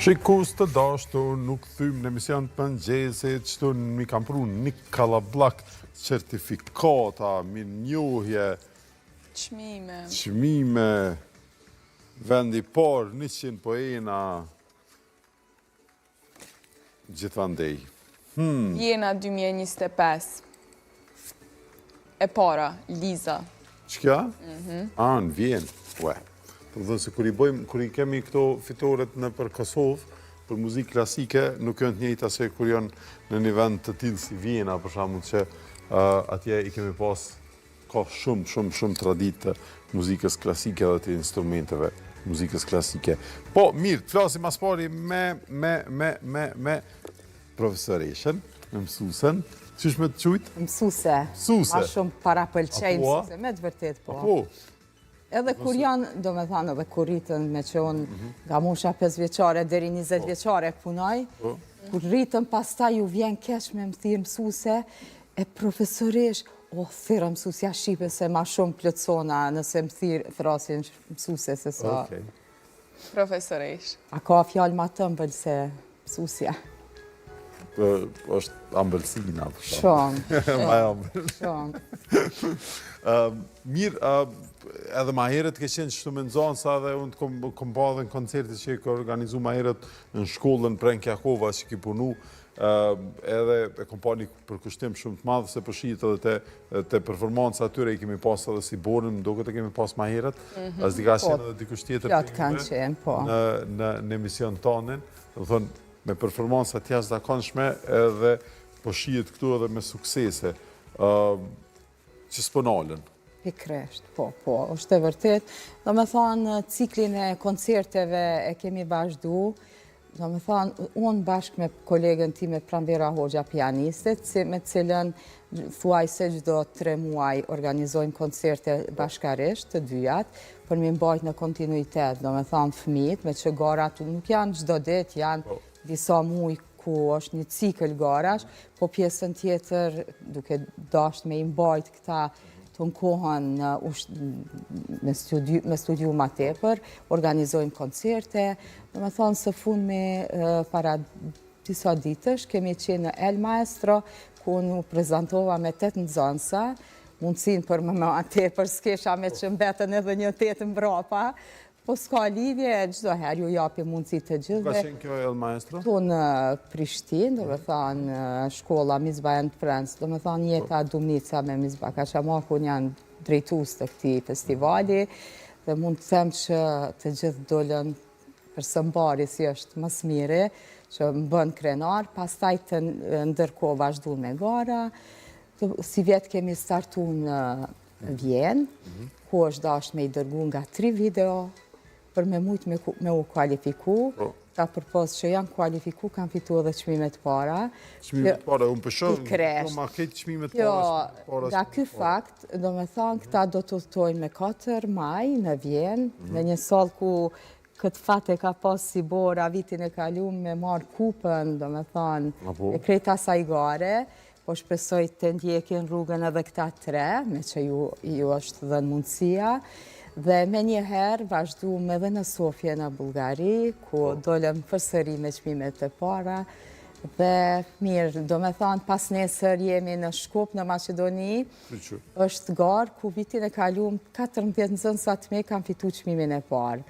Shikus të dashtur, nuk thym në emision të mëngjesit, që mi kam pru një kalablak certifikata, mirënjohje, çmime, vendi par, 100 poena, gjithandej. Vjena 2025. E para, Liza. Ç'kja? Në Vjenë. Ue. Të dhe se kur i kemi këto fitoret në për Kosovë, për muzikë klasike, nuk janë të njëjta se kur janë në një vend të tillë si Vjena, për shembull, që atje i kemi pas ka shumë traditë të muzikës klasike dhe të instrumenteve muzikës klasike. Po, mirë, të flasim as pari me profesoreshën, me mësuesen. Qysh me të qujtë? Mësuse. Ma shumë para pëlqej mësuse, me të vërtet po. Apo? Edhe kur janë, do me thanë, edhe kur rritën me që unë nga musha 5 vjeqare deri 20 vjeqare punoj, kur rritën pasta ju vjen kesh me më thirë mësuse, e profesoresh, thira mësusja Shqipe se ma shumë plëtsona nëse më thirë thrasin mësuse se sa. Profesoresh. A ka fjallë ma të mbëllë se mësusja. është ambëlsina. Shumë. Shumë. Mirë, edhe ma herët ke qenë qështu me nxansa dhe unë kom ba dhe në koncertit që i ka organizu ma herët në shkollën Prenkjakova që ki punu, edhe e kom pa një përkushtim shumë të madhë se përshijet edhe të performansa atyre i kemi pas edhe si borën, do këtë kemi pas ma herët, as di ka qenë edhe dikush tjetër në emision tonin, dhe thonë, me performansa tjashtë zakonshme edhe po shijet këtu edhe me suksese që s'po nalën. Pikresht, po, është e vërtet. Do me thonë, ciklin e koncerteve e kemi vazhdu. Do me thonë, unë bashkë me kolegën ti me Pranvera Hoxha pianistet, me cilën thuaj se gjdo 3 muaj organizojmë koncerte bashkarisht të dyjat, për mi mbajt në kontinuitet, do me thonë fëmijët, me që garat nuk janë gjdo dit, janë disa muaj ku është një cikël garash, po pjesën tjetër duke dasht me imbajt këta të në kohën me studiu ma tepër, organizojmë koncerte, do me thonë së fund me para disa ditësh, kemi qenë në El Maestro, ku në prezentova me 8 nxënësa, mundësin për më tepër s'kesha me që mbetën edhe një 8 mbrapa, po s'ka lidhje, gjdo herë ju japi mundësi të gjithve. Ka qenë kjo El Maestro? Tu në Prishtinë, do me thonë shkolla Mizba and Friends, do me thonë jeta Dumnica me Mizba Kaçamakun janë drejtues të këtij festivali, dhe mund të them që të gjithë dollën për sëmbari si është më smiri, që më bën krenar, pastaj të ndërkohë vazhdu me gara, si vjetë kemi startu në Vjenë, ku është dasht me i dërgu nga 3 video, për me mujtë me u kualifiku, ta përpos që janë kualifiku, kanë fitu edhe çmimet para. Çmimet para, unë pëshon, ma këtë çmimet para. Nga ky fakt, do me thonë, këta do të udhtojnë me 4 maj në Vjenë, në një sallë ku këtë fat e ka pas si bora vitin e kaluar me marë kupën, do me thonë, e krejta asaj gare, po shpresoj të ndjekin rrugën edhe këta 3, me që ju është dhe në mundësia, dhe me njëherë vazhdum edhe në Sofje në Bullgari, ku dolem përsëri me çmimet e para, dhe mirë, do me thonë, pas nesër jemi në Shkup, në Maqedoni, është garë, ku vitin e kaluar 14 nxënësat me kanë fitu çmimin e parë.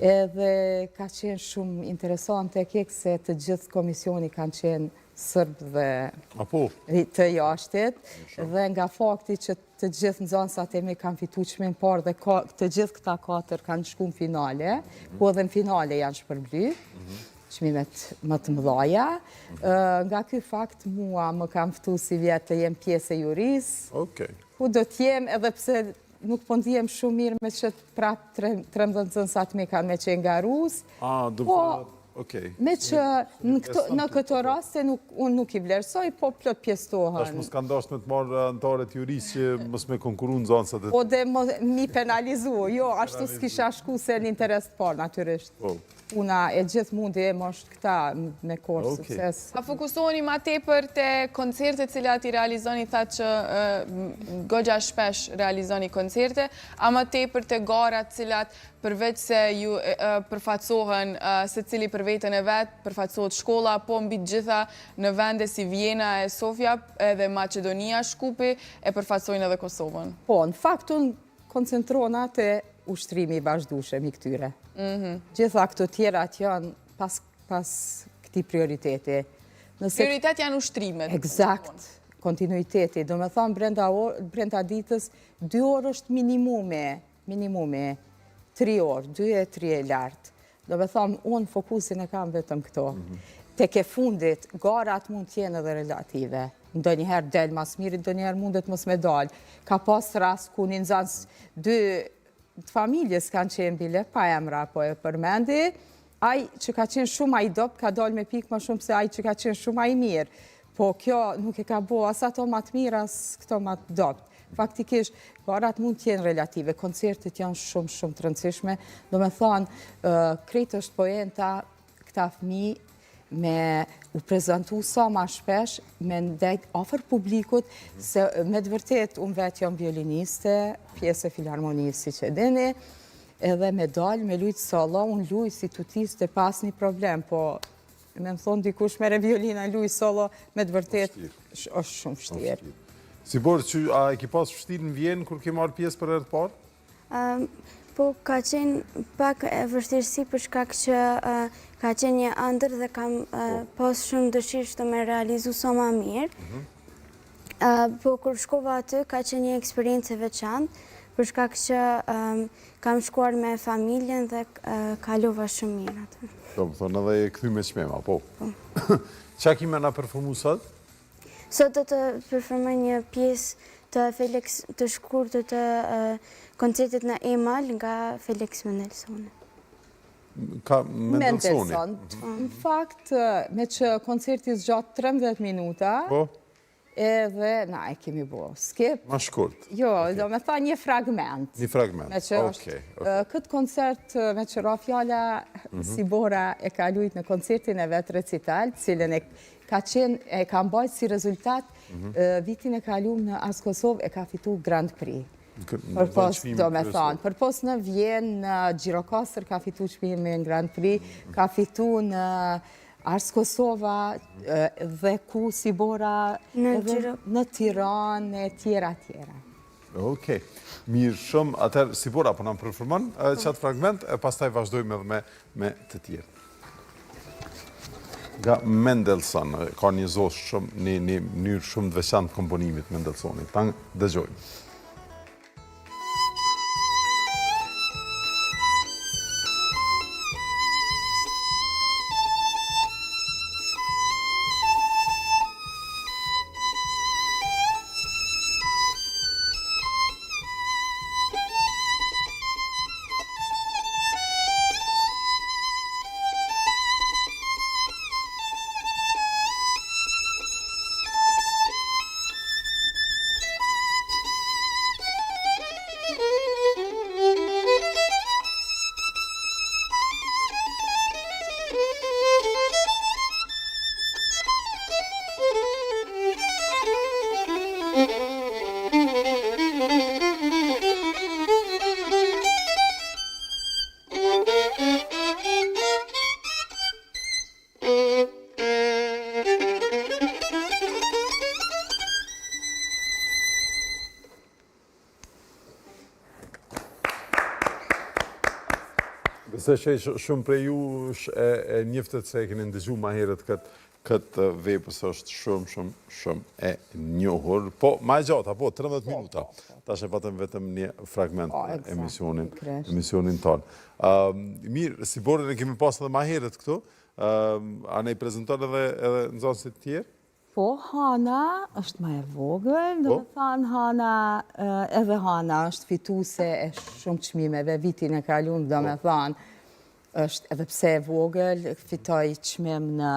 Edhe ka qenë shumë interesante se të gjithë komisioni kanë qenë Sërbë dhe të jashtit, dhe nga fakti që të gjithë nxënësat e mi kanë fitu çmimin parë dhe të gjithë këta 4 kanë shku në finale, ku edhe në finale janë shpërbly, çmimet më të mëdhaja. Nga ky fakt mua më kam ftu si vjetë të jem pjesë e jurisë, ku do t'jem edhe pse nuk po ndihem shumë mirë me që prapë 13 nxënësat mi kanë me qenë nga rusë, me që në këto raste unë nuk i vlerësoj, po plot pjestohen. Tash mos ka ndash me të marrë antarët jurisë që mos me konkuru nxënësat e... Po dhe mi penalizu, jo, ashtu s'kisha shku se në interes të parë, natyrisht. puna e gjithë mundi më është këta me korë sukses. A fokusoheni ma tepër te koncertet cilat i realizoni, thatë që goxha shpesh realizoni koncerte, a ma tepër te garat cilat përveç se ju përfaqësohen se cili për vetën e vetë, përfaqësohet shkolla, po mbi gjitha në vende si Vjena e Sofia edhe Macedonia, Shkupi, e përfaqësojnë edhe Kosovën. Po, në fakt unë koncentrona te ushtrimi i vazhdueshëm i këtyre. Gjitha këto tjerat janë pas këtij prioriteti. Prioritet janë ushtrimet. Eksakt, kontinuiteti. Do me thonë brenda ditës 2 orë është minimumi, 3 orë, 2 e 3 e lartë. Do me thonë, unë fokusin e kam vetëm këto. Tek e fundit, garat mund t'jenë edhe relative. Ndo njëherë del mas mirit, ndo njëherë mundet mos me dal. Ka pas rast ku një nxënës 2 familjes kanë qenë bile, pa emra, po e përmendi, aj që ka qenë shumë aj dop, ka dal me pikë më shumë se aj që ka qenë shumë aj mirë. Po kjo nuk e ka bo as ato ma të mirë, as këto ma të dop. Faktikisht, garat mund t'jenë relative, koncertet janë shumë të rëndësishme. Do me thonë, krejt është poenta këta fëmi me u prezentu sa ma shpesh, me ndajt ofër publikut, se me të vërtet, unë vetë jam violiniste, pjesë e filharmonisë, si që dini, edhe me dalë, me lujtë solo, unë lujtë si tutiste pas një problem, po me më thonë dikush mere violina lujtë solo, me të vërtet, është shumë vështirë. Sibor, a e ki pas vështirë në Vjenë kur ke marrë pjesë për herë të parë? Po, ka qenë pak e vështirësi për shkak që ka qenë një ëndër dhe kam pas shumë dëshirë që të me realizu sa ma mirë. Po, kur shkova aty, ka qenë një eksperiencë e veçantë, për shkak që kam shkuar me familjen dhe kalova shumë mirë aty. Do më thonë edhe e këthy me qmema, po. Qa kime nga performu sot? Sot do të performoj një pjesë të shkurtë të koncertit në Emal nga Felix Mendelssohn. Ka Mendelssohni? Në fakt, me që koncerti zgjatë 13 minuta, edhe, na, e kemi bo, skip. Ma shkurt? Jo, do me tha një fragment. Një fragment, okej. Këtë koncert, me që ra fjalla, Sibora e ka lujt në koncertin e vetë recital, cilën ka qenë, e ka mbajt si rezultat, vitin e kalum në Ars Kosovë e ka fitu Grand Prix. Për pos, do me thonë, për pos në Vjenë, në Gjirokastër ka fitu çmimin Grand Prix, ka fitu në Ars Kosova dhe ku Sibora në Tiranë e tjera. Okej, mirë shumë, atër Sibora po në performon qatë fragment, e pastaj vazhdojmë edhe me të tjerë. Nga Mendelssohn, ka një zosh shumë, një mënyrë shumë të veçantë komponimit Mendelssohnit. Tangë, dëgjojmë. Se që shumë prej ju e njëftet se e keni ndëgju ma herët këtë vepës është shumë e njohur. Po, ma e gjata, po, 13 minuta. Ta që patëm vetëm një fragment në emisionin tonë. Mirë, Siborin e kemi pasë edhe ma herët këtu. A ne i prezenton edhe nëzonësit tjerë? Po, Hana është ma e vogël, do të thanë Hana, edhe Hana është fituse e shumë çmimeve, vitin e kalun, do me thanë, është edhe pse e vogël, fitoj çmim në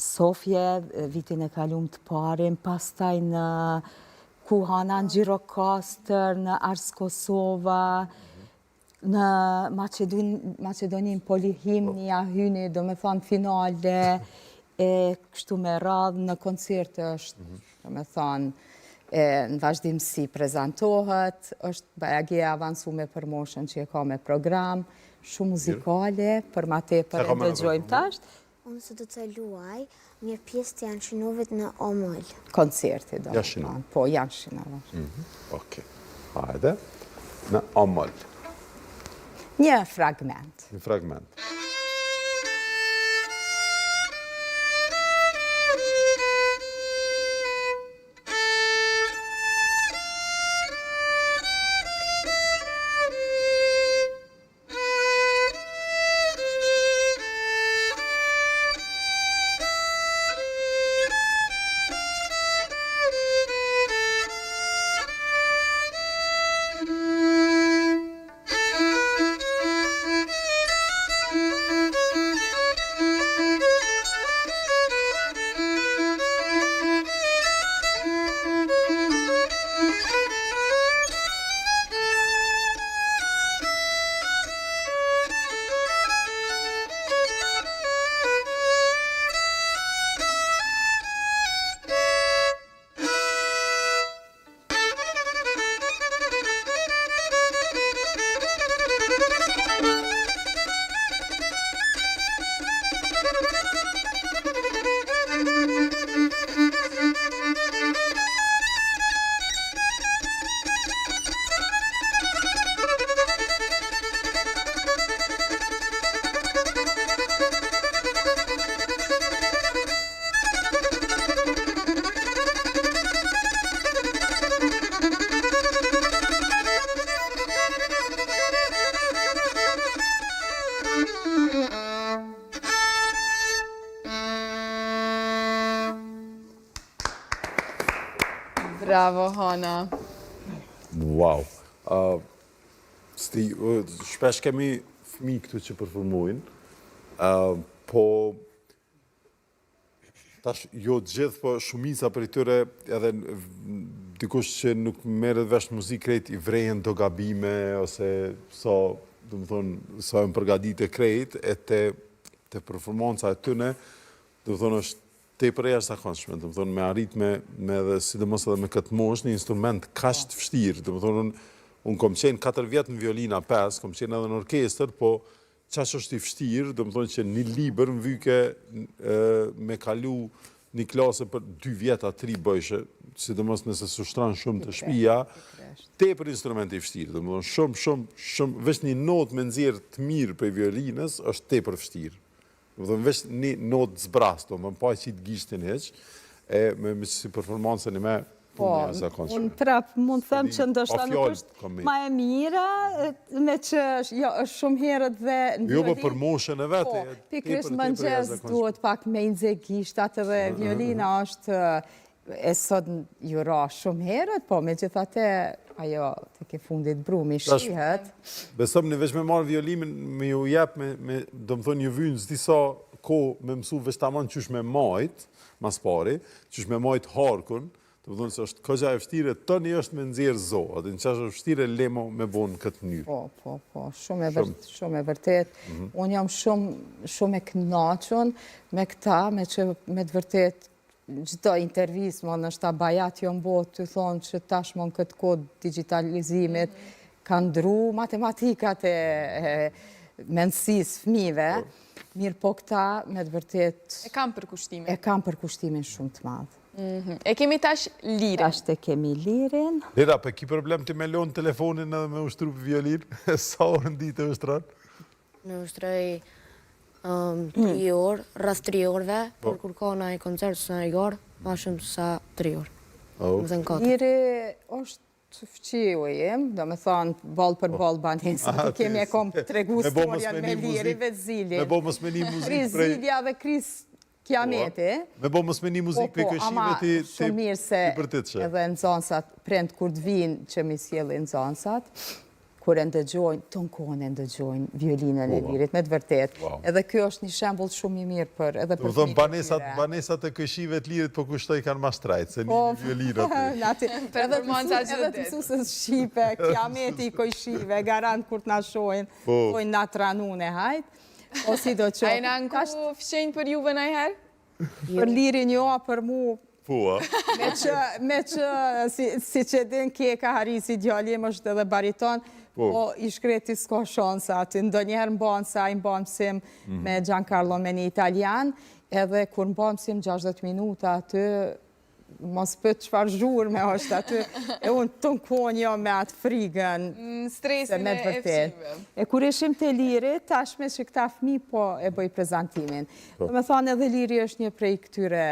Sofje, vitin e kalum të parim, pastaj në ku Hana në Gjirokastër, në Ars Kosova, në Macedonin Polihimnia hyni, do me thonë finale, e kështu me radhë në koncerte është, do me thonë, në vazhdimësi prezentohet, është bajagi e avancume për moshën që e ka me program, shumë muzikale, për ma tepër e dëgjojmë tash. Unë se do të luaj një pjesë të Janshinovit në Omoll. Koncerti, do me Jashinov. thonë. Po, Janshinov. Okej. Hajde. Në Omoll. Një fragment. Një fragment. Bravo, Hana. Wow. Shpesh kemi fëmijë këtu që performojnë, po tash jo gjithë, po shumica për tyre edhe dikush që nuk merret vesh muzikë krejt i vrejen do gabime ose do të thonë sa janë përgatitur krejt e te performanca e tyre, do të thonë është tepër e jashtëzakonshme, do të thonë me arrit me edhe sidomos edhe me këtë moshë një instrument kaq të vështirë, do të thonë unë kom qenë 4 vjet në violina 5, kom qenë edhe në orkestër, po qaq është i vështirë, do të thonë që një libër më vyke me kalu një klasë për 2 vjeta 3 bëjshë, sidomos nëse sushtran shumë të shtëpia, tepër instrument i vështirë, do të thonë shumë veç një notë me nxjerr të mirë për violinës është tepër vështirë. Do të vesh një notë zbras, do më pa që i të gishtin heq, e me si performancën e me, Po, unë prap mund të them që ndoshta nuk është ma e mira, me që është shumë herët dhe në jo, po për moshën e vete. Po, pikrisht mëngjes duhet pak me inxe gishtat edhe violina është e sot ju ra shumë herët, po me gjithate ajo të ke fundit brumi shihet. Besëm në veç me marë violimin, me ju jep, do më thonë një vynë disa ko me mësu veç tamam qysh me majt, mas pari, qysh me majt harkun, do më thonë se është këgja e vështire, tëni është me nxjerrë zo, atë në qash është vështire lemo me bonë këtë mënyrë. Po, shumë e vërtet. Unë jam shumë e kënaqur me këta, me që me të vërtet çdo intervistë, më nështë ta bajat jo mbot të thonë që tashmon këtë kod digitalizimit ka ndru matematikat e mendësis fëmijëve, mirë po këta me të vërtet E kam për kushtimin. e kam për kushtimin shumë të madh. E kemi tash lirin. Tash te kemi lirin. Lira, pe ki problem të me lonë telefonin edhe me ushtru për violin? Sa orë në ditë e ushtran? Në ushtroj 3 orë, rreth 3 orëve, por kur ka në koncert së në garë, ma shumë sa 3 orë. Më thënë 4. Liri është fqiu jem, do me thonë bol për bol banin, se të kemi e kom tregu storjan me lirive zili. Me bo mos me një muzikë prej... Zilja dhe Kris Kiameti. Me bo mos me një muzikë prej këshive ti shumë mirë se përtitëshe. edhe nëzansat, prend kur të vinë që mi sjellin nëzansat, kur e ndëgjojnë, ton kohën e ndëgjojnë violinën e lirit, me të vërtet. Edhe kjo është një shembull shumë i mirë për edhe për fëmijët. Banesat e këshive të lirit po kushtoj kanë ma shtrajt, se një violinat. Edhe të mësusës shqipe, kiameti i kojshive, garant kur të na shojnë, pojnë na tranune hajt. O si do që... A e në nku fshenjë për juve në i herë? Për lirin jo, për mu... Po, Me që, si që din Keka Harisi djallim është edhe bariton, po i shkreti s'ka shansa aty. Ndonjëherë mbanë sa i mbanë mësim me Giancarlo me një italian, edhe kur mbanë mësim 60 minuta aty, mos për çfarë zhurme është aty, e unë të nkonjo me atë frigën. Stresin e fshive. E kur ishim të liri, tashme që këta fmi po e bëj prezentimin. Me thonë edhe liri është një prej këtyre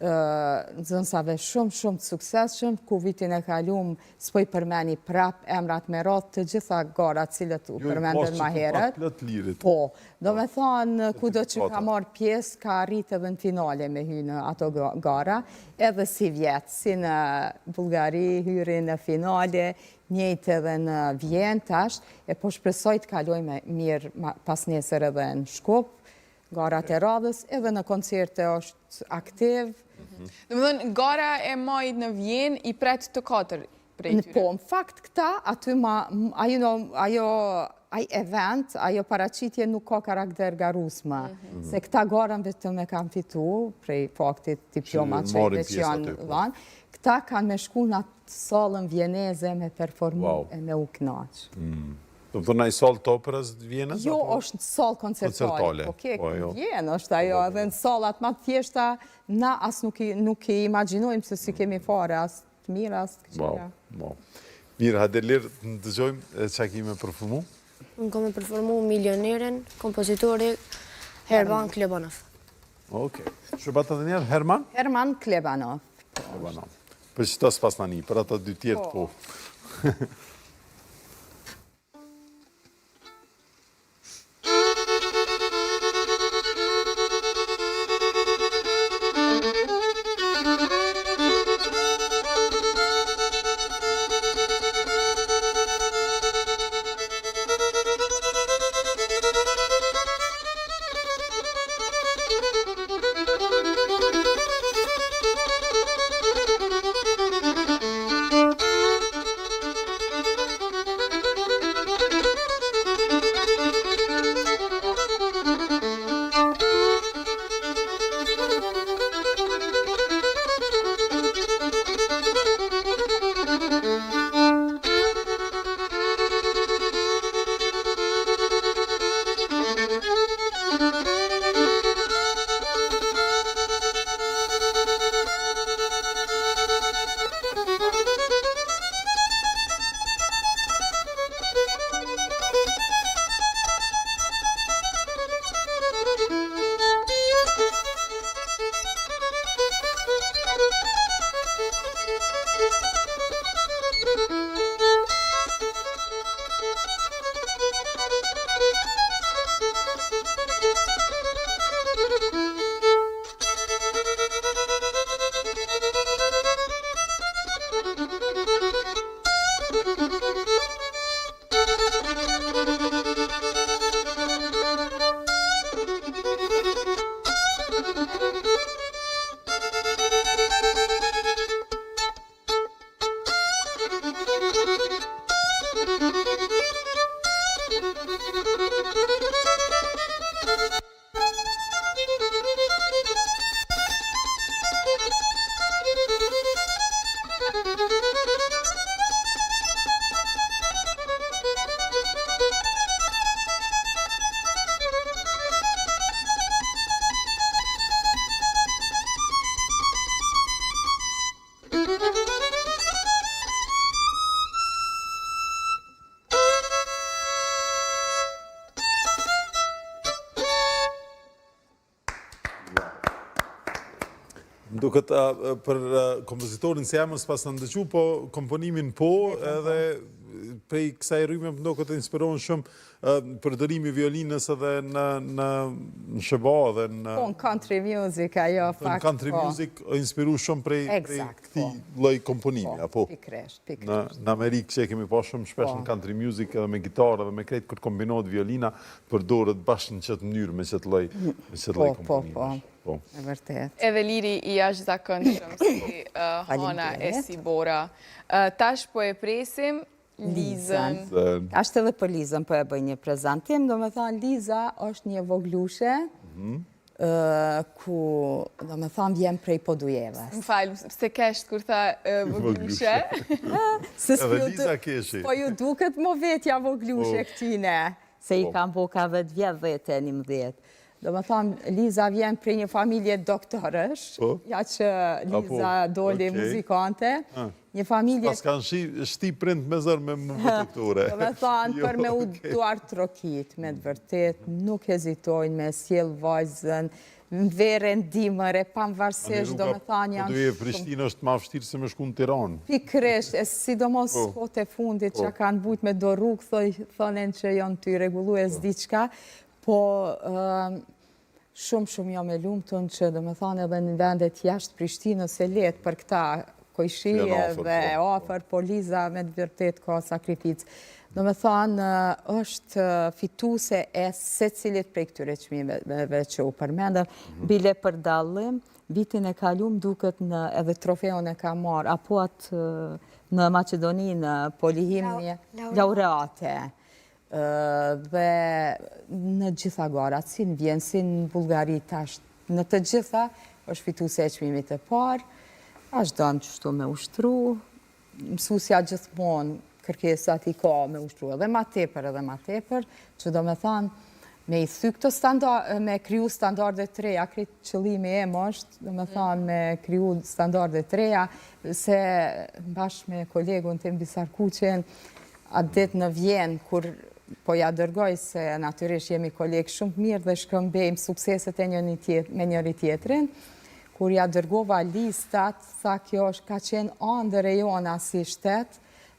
nxënësave shumë të suksesshëm, ku vitin e kalum s'po i përmeni prap emrat me radhë të gjitha garat cilët u përmendën ma herët. Po, do me thonë, kudo që ka marrë pjesë, ka arrit edhe në finale me hy në ato gara, edhe si vjetë, si në Bulgari, hyri në finale, njëjtë edhe në Vjenë tash, e po shpresoj të kaloj me mirë pas nesër edhe në Shkup, garat e radhës, edhe në koncerte është aktiv. Dhe më dhënë, gara e majt në Vjenë i pret të 4 prej tyre. Po, në fakt këta, aty ajo event, ajo paraqitje nuk ka karakter garusma. Se këta garën vetëm e kam fitu, prej faktit diploma që që janë dhanë, këta kanë me shku në atë salën vjeneze me performu e me u knaq. Do të thonë ai salë të operës të Vjenës? Jo, është salë koncertale. Po ke Vjenë është ajo, edhe në salat ma të thjeshta, na as nuk i imaginojmë se si kemi fare, as të mirë, as të këqia. Mirë, Hadelir, në dëgjojmë që kemi performu? Unë kam e performu Milionerin, kompozitori Herman Klebanov. Oke. Që batë të njerë, Herman? Herman Klebanov. Për që ta s'pas në një, për ata dy tjertë po. Duket për kompozitorin se jamës pas në ndëqu, po komponimin po, edhe prej kësaj rrymë më ndoket të inspirohen shumë përdorimi i violinës edhe në shëba dhe në Po, në country music, ajo në fakt. country music inspiru shumë prej këtij lloj komponimi, apo? Pikresht. Në Amerikë që kemi pa shumë shpesh në country music edhe me gitarë edhe me krejt kur kombinohet violina, përdoret bashkë në çet mënyrë me çet lloj komponimi. Po, e vërtet. Edhe liri I jashtëzakonshëm si Hana e Sibora. Tash po e presim Lizën. Ashtë edhe për Lizën po e bëj një prezentim, do me thonë Liza është një voglushe, ku do me thonë vjen prej Podujevës. Më falë, se kesht kur tha voglushe. Edhe Liza keshi. Po ju duket më vetja voglushe këtine, se I kam bo ka 10 vjet, 11. Do me thonë, Liza vjen prej një familje doktorësh, ja që Liza doli muzikante, një familje... Pas kanë shti prind me zërë me më doktore. Do me thonë, për me u duar trokit, me të vërtet, nuk hezitojnë me sjell vajzën, në verën dimëre, pavarësisht, do me thonë janë... Poduje Prishtinë është ma vështirë se me shku në Tiranë. Pikresht, sidomos kohët e fundit që kanë bujt me do rrugë, thonen që janë të regulues diçka, po shumë jam e lumëtun që do me thonë edhe në vendet jashtë Prishtinës e letë për këta kojshije dhe ofër, po Liza me të vërtet ka sakrificë. Do me thonë është fituse e se cilit prej këtyre çmimeve që u përmendëm, bile për dallim, vitin e kalum duket edhe trofeon e ka marrë, apo atë në Macedoni, në polihimje, laureate. Dhe në gjitha garat, si në Vjenë, si në Bullgari, në të gjitha është fituse e çmimit të parë, është dënë qështu me ushtru, mësusja gjithmonë kërkesat I ka me ushtru edhe ma tepër, që do me thanë, me I thy këto me kriju standarde të reja, kretë qëllimi e më është, do me thanë, me kriju standarde të reja, se bashkë me kolegun të Mbisar Kuqen, atë ditë në Vjenë, kur po ja dërgoj se natyrisht jemi kolegë shumë mirë dhe shkëmbejmë sukseset e me njëri tjetrin, kur ja dërgova listat, tha kjo është ka qenë ëndër e jona si shtet,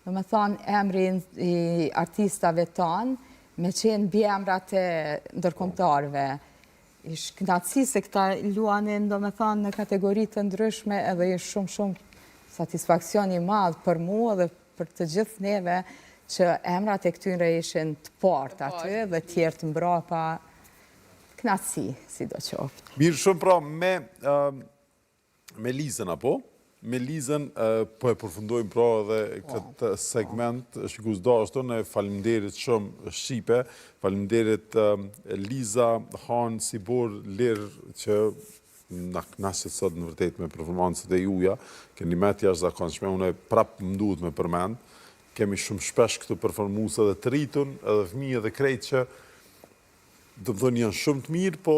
do me thonë emrin I artistave tanë, me qenë bjemrat e ndërkombëtarëve. Ish knatësi se këta luanin, do me thonë, në kategoritë të ndryshme, edhe ish shumë satisfakcion I madh për mua dhe për të gjithë neve, që emrat e këtyre ishin të partë aty dhe tjerë të mbrapa knatësi, si do qoftë. Mirë shumë pra me Lizën, apo? Me Lizën po e përfundojmë pra edhe këtë segment shikus dashto, ne faleminderit shumë Shqipe, faleminderit Liza, Han, Sibor, Lirë, që na knasit sot në vërtet me performancët e juja, keni met jashtëzakonshme, unë prapë më duhet me përmend, kemi shumë shpesh këtu performuese edhe të rritun, edhe fëmijë edhe krejt që do të thonë janë shumë të mirë, po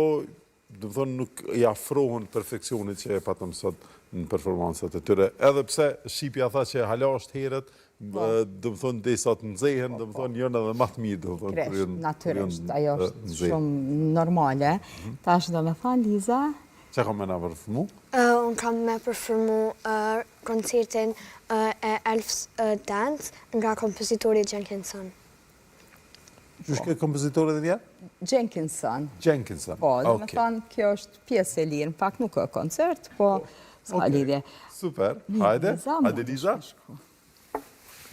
do të thonë nuk I afrohen perfeksionit që e patëm sot në performancat e tyre. Edhe pse Shqipja tha që hala është herët, do të thonë desa të nxehen, do të thonë janë edhe më të mirë, do të thonë. Kresh, natyrisht, ajo është shumë normale. Tash do me thonë Liza. Që kam me na përformu? Unë kam me përformu koncertin e Elf's Dance nga kompozitori Jenkinson. Qysh ke kompozitori dhe vja? Jenkinson. Jenkinson, Po, dhe me thonë, kjo është pjesë e lirë, në pak nuk e koncert, po s'ka lidhje. Super, hajde Liza.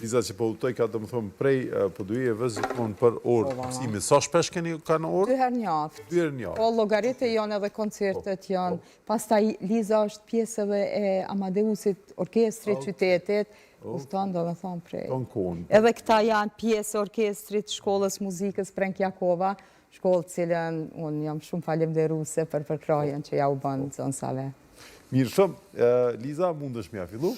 Liza që po utoj ka të më thonë prej Podujevës gjithmonë për orë mësimi. Sa shpesh ka në orë? 2 herë njaftë. 2 herë njaftë. Po, logaritë janë edhe koncertet janë. Pastaj Liza është pjesë edhe e Amadeusit, orkestri qytetit, uston do me thonë prej. Edhe këta janë pjesë orkestrit shkollës muzikës Prenk Jakova, shkollë cilën unë jam shumë falemnderuese për përkrajen që ja u bënë zonësave. Mirë shumë, Liza, mund është mja fillu?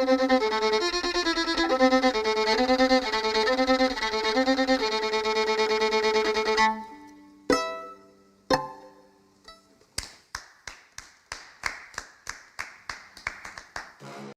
Thank you.